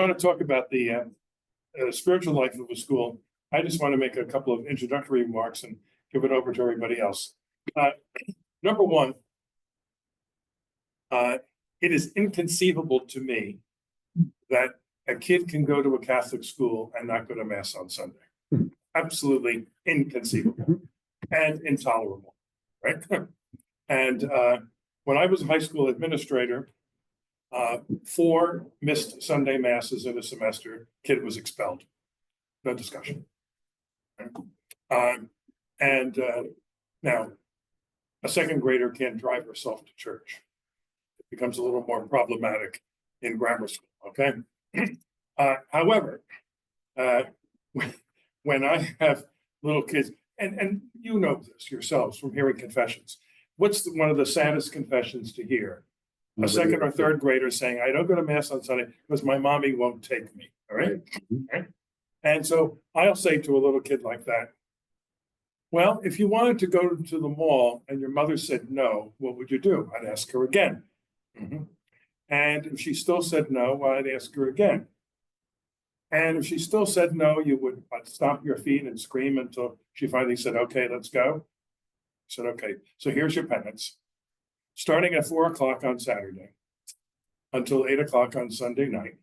want to talk about the spiritual life of a school. I just want to make a couple of introductory remarks and give it over to everybody else. Number one, it is inconceivable to me that a kid can go to a Catholic school and not go to Mass on Sunday. Absolutely inconceivable and intolerable, right? And when I was a high school administrator, 4 missed Sunday Masses in a semester, kid was expelled. No discussion. Now, a second grader can't drive herself to church. It becomes a little more problematic in grammar school, okay? However, when I have little kids, and you know this yourselves from hearing confessions, what's one of the saddest confessions to hear? A second or third grader saying, I don't go to Mass on Sunday because my mommy won't take me, all right? Right? And so I'll say to a little kid like that, well, if you wanted to go to the mall and your mother said no, what would you do? I'd ask her again. And if she still said no, well, I'd ask her again. And if she still said no, you would stomp your feet and scream until she finally said, okay, let's go. I said, okay, so here's your penance. Starting at 4 o'clock on Saturday until 8 o'clock on Sunday night,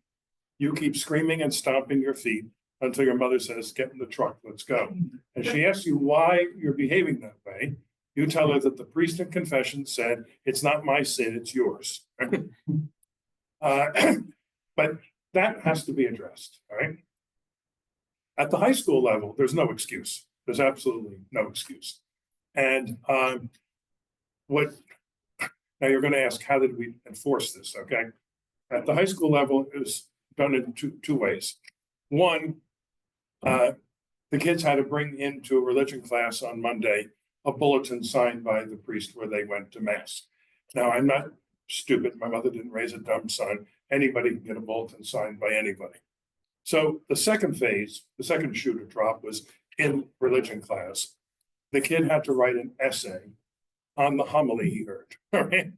you keep screaming and stomping your feet until your mother says, get in the truck, let's go. And she asks you why you're behaving that way. You tell her that the priest in confession said, it's not my sin, it's yours. But that has to be addressed, all right? At the high school level, there's no excuse. There's absolutely no excuse. And now you're going to ask, how did we enforce this, okay? At the high school level, it was done in two ways. One, the kids had to bring into a religion class on Monday a bulletin signed by the priest where they went to Mass. Now, I'm not stupid. My mother didn't raise a dumb son. Anybody can get a bulletin signed by anybody. So the second phase, the second shoe to drop was in religion class. The kid had to write an essay on the homily he heard. All right?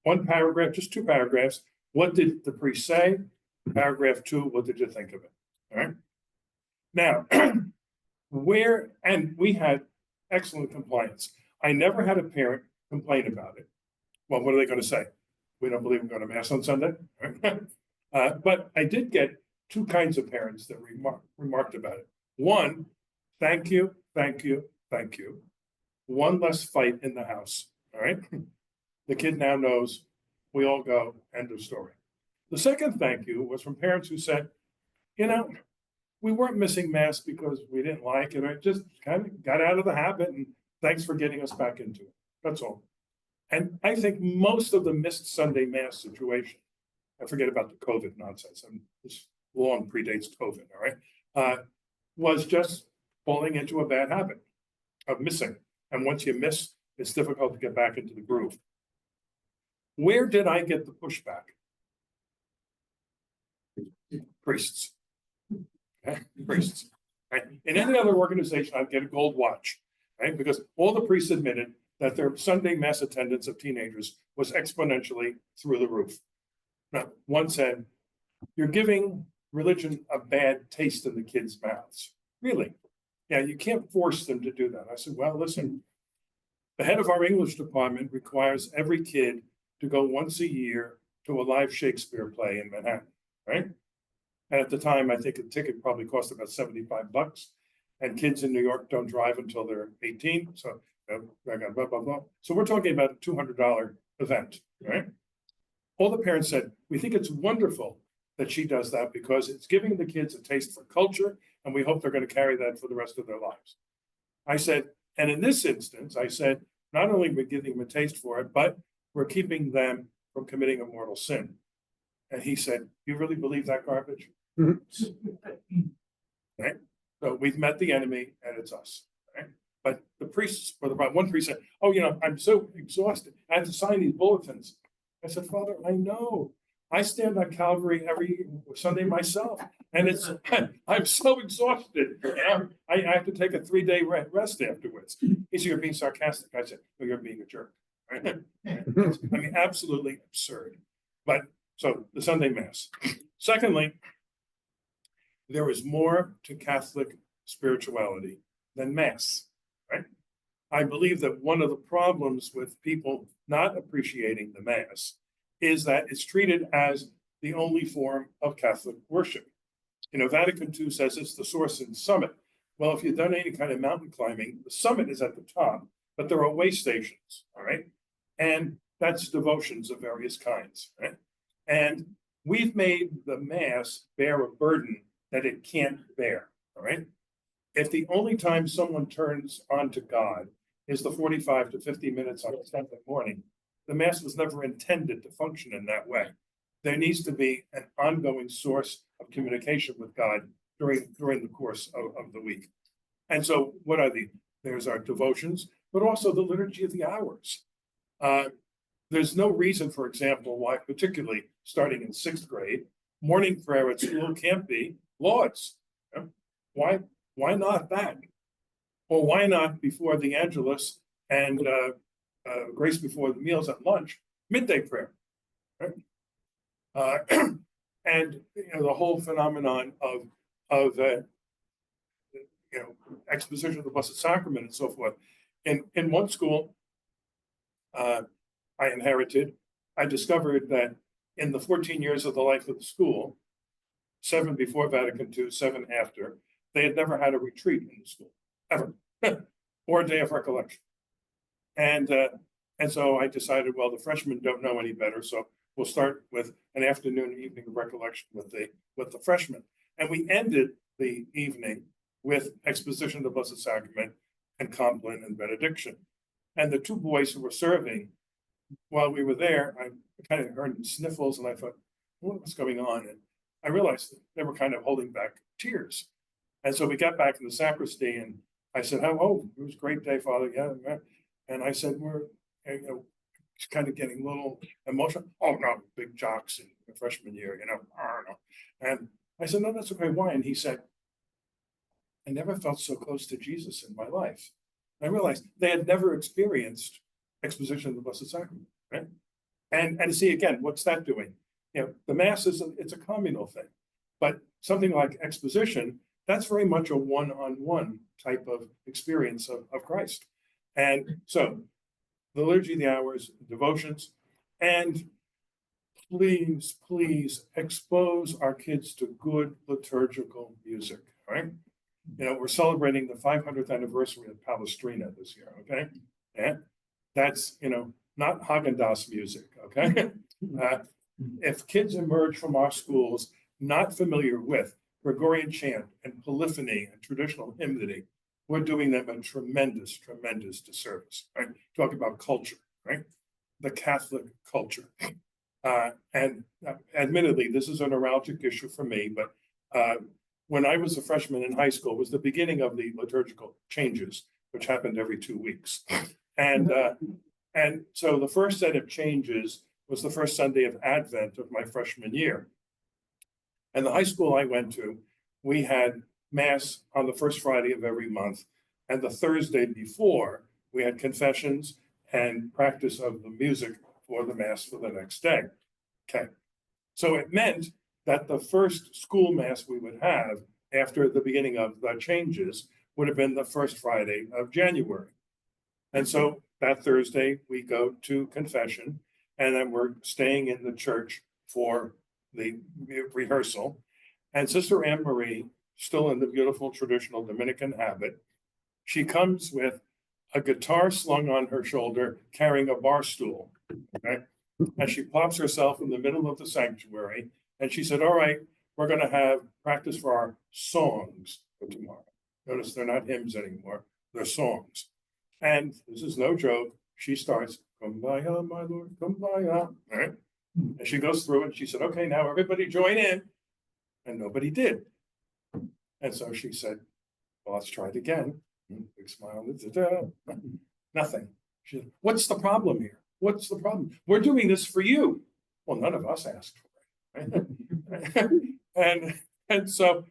1 paragraph, just 2 paragraphs. What did the priest say? Paragraph 2, what did you think of it? All right. Now, we had excellent compliance. I never had a parent complain about it. Well, what are they going to say? We don't believe in going to Mass on Sunday. But I did get 2 kinds of parents that remarked about it. One, thank you, thank you, thank you. 1 less fight in the house. All right. The kid now knows we all go, end of story. The second thank you was from parents who said, you know, we weren't missing Mass because we didn't like it. I just kind of got out of the habit, and thanks for getting us back into it. That's all. And I think most of the missed Sunday Mass situation, I forget about the COVID nonsense, and this long predates COVID, all right, was just falling into a bad habit of missing. And once you miss, it's difficult to get back into the groove. Where did I get the pushback? Priests. Okay? Priests. Right? In any other organization, I'd get a gold watch, right? Because all the priests admitted that their Sunday Mass attendance of teenagers was exponentially through the roof. Now, one said, you're giving religion a bad taste in the kids' mouths. Really? Yeah, you can't force them to do that. I said, well, listen, the head of our English department requires every kid to go once a year to a live Shakespeare play in Manhattan, right? And at the time, I think a ticket probably cost about $75. And kids in New York don't drive until they're 18. So, blah, blah, blah, blah. So we're talking about a $200 event, right? All the parents said, we think it's wonderful that she does that because it's giving the kids a taste for culture, and we hope they're going to carry that for the rest of their lives. I said, and in this instance, I said, not only are we giving them a taste for it, but we're keeping them from committing a mortal sin. And he said, you really believe that garbage? Right? So we've met the enemy, and it's us. Right? But the priests, or the one priest said, oh, you know, I'm so exhausted. I have to sign these bulletins. I said, Father, I know. I stand on Calvary every Sunday myself, and it's I'm so exhausted. I have to take a 3-day rest afterwards. He said, you're being sarcastic. I said, well, you're being a jerk. Right? I mean, absolutely absurd. But so the Sunday Mass. Secondly, there is more to Catholic spirituality than Mass, right? I believe that one of the problems with people not appreciating the Mass is that it's treated as the only form of Catholic worship. You know, Vatican II says it's the source and summit. Well, if you've done any kind of mountain climbing, the summit is at the top, but there are way stations, all right? And that's devotions of various kinds, right? And we've made the Mass bear a burden that it can't bear, all right? If the only time someone turns on to God is the 45 to 50 minutes on Sunday morning, the Mass was never intended to function in that way. There needs to be an ongoing source of communication with God during the course of the week. And so what are the, there's our devotions, but also the liturgy of the hours. There's no reason, for example, why, particularly starting in 6th grade, morning prayer at school can't be lauds. You know? Why not that? Or why not before the Angelus and grace before the meals at lunch, midday prayer, right? And you know, the whole phenomenon of you know, exposition of the Blessed Sacrament and so forth. In one school I inherited, I discovered that in the 14 years of the life of the school, 7 before Vatican II, 7 after, they had never had a retreat in the school, ever, or a day of recollection. And so I decided, well, the freshmen don't know any better, so we'll start with an afternoon and evening of recollection with the freshmen. And we ended the evening with exposition of the Blessed Sacrament and Compline and benediction. And the 2 boys who were serving, while we were there, I kind of heard sniffles, and I thought, what's going on? And I realized that they were kind of holding back tears. And so we got back in the sacristy, and I said, oh, it was a great day, Father. Yeah. And I said, we're kind of getting a little emotional. Oh, no, big jocks in the freshman year, you know, I don't know. And I said, no, that's okay. Why? And he said, I never felt so close to Jesus in my life. And I realized they had never experienced exposition of the Blessed Sacrament, right? And see, again, what's that doing? You know, the Mass it's a communal thing, but something like exposition, that's very much a one-on-one type of experience of Christ. And so the liturgy of the hours, devotions, and please, please expose our kids to good liturgical music, all right? You know, we're celebrating the 500th anniversary of Palestrina this year, okay? And that's, you know, not Haagen-Dazs music, okay? If kids emerge from our schools not familiar with Gregorian chant and polyphony and traditional hymnody, we're doing them a tremendous, tremendous disservice, right? Talk about culture, right? The Catholic culture. And admittedly, this is a neuralgic issue for me, but when I was a freshman in high school, was the beginning of the liturgical changes, which happened every 2 weeks. And so the first set of changes was the first Sunday of Advent of my freshman year. And the high school I went to, we had Mass on the first Friday of every month. And the Thursday before, we had confessions and practice of the music for the Mass for the next day. Okay. So it meant that the first school Mass we would have after the beginning of the changes would have been the first Friday of January. And so that Thursday, we go to confession, and then we're staying in the church for the rehearsal. And Sister Anne Marie, still in the beautiful traditional Dominican habit, she comes with a guitar slung on her shoulder, carrying a bar stool, okay? And she plops herself in the middle of the sanctuary, and she said, all right, we're going to have practice for our songs for tomorrow. Notice they're not hymns anymore, they're songs. And this is no joke, she starts, Kumbaya, my Lord, Kumbaya, right? And she goes through it, and she said, okay, now everybody join in. And nobody did. And so she said, well, let's try it again. Big smile, nothing. She said, what's the problem here? What's the problem? We're doing this for you. Well, none of us asked for it. Right? and so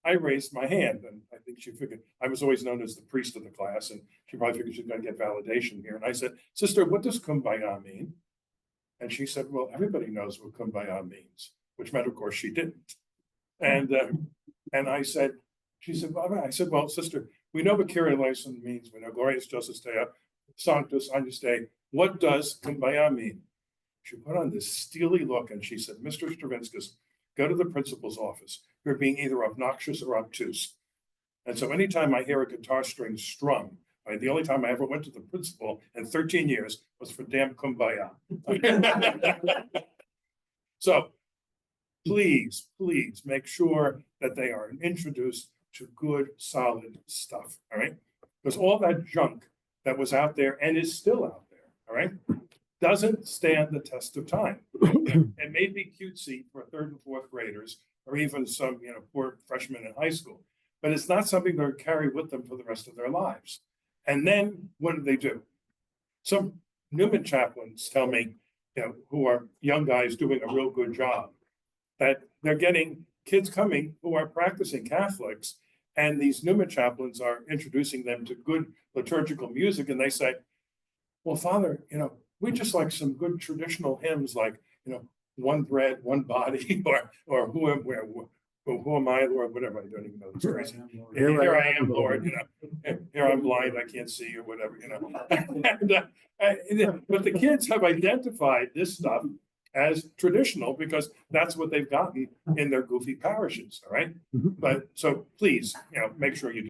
I raised my hand, and I think she figured I was always known as the priest of the class, and she probably figured she's going to get validation here. And I said, Sister, what does kumbaya mean? And she said, well, everybody knows what kumbaya means. which meant, of course, she didn't. And she said, well, I said, well, sister, we know what Kyrie eleison means. We know Glorious Justice Dei, Sanctus, Agnus Dei. What does Kumbaya mean? She put on this steely look and she said, Mr. Stravinskas, go to the principal's office. You're being either obnoxious or obtuse. And so anytime I hear a guitar string strum, right, the only time I ever went to the principal in 13 years was for damn Kumbaya. So please, please make sure that they are introduced to good, solid stuff, all right? Because all that junk that was out there and is still out there, all right, doesn't stand the test of time. It may be cutesy for third and fourth graders, or even some, poor freshmen in high school, but it's not something they'll carry with them for the rest of their lives. And then what do? Some Newman chaplains tell me, who are young guys doing a real good job, that they're getting kids coming who are practicing Catholics, and these Newman chaplains are introducing them to good liturgical music, and they say, well, Father, we just like some good traditional hymns like, one bread, one body, or who am I, Lord, whatever. I don't even know this crazy. Here I am, Lord, here I'm blind, I can't see, or whatever, but the kids have identified this stuff as traditional because that's what they've gotten in their goofy parishes, all right? But so please, make sure you do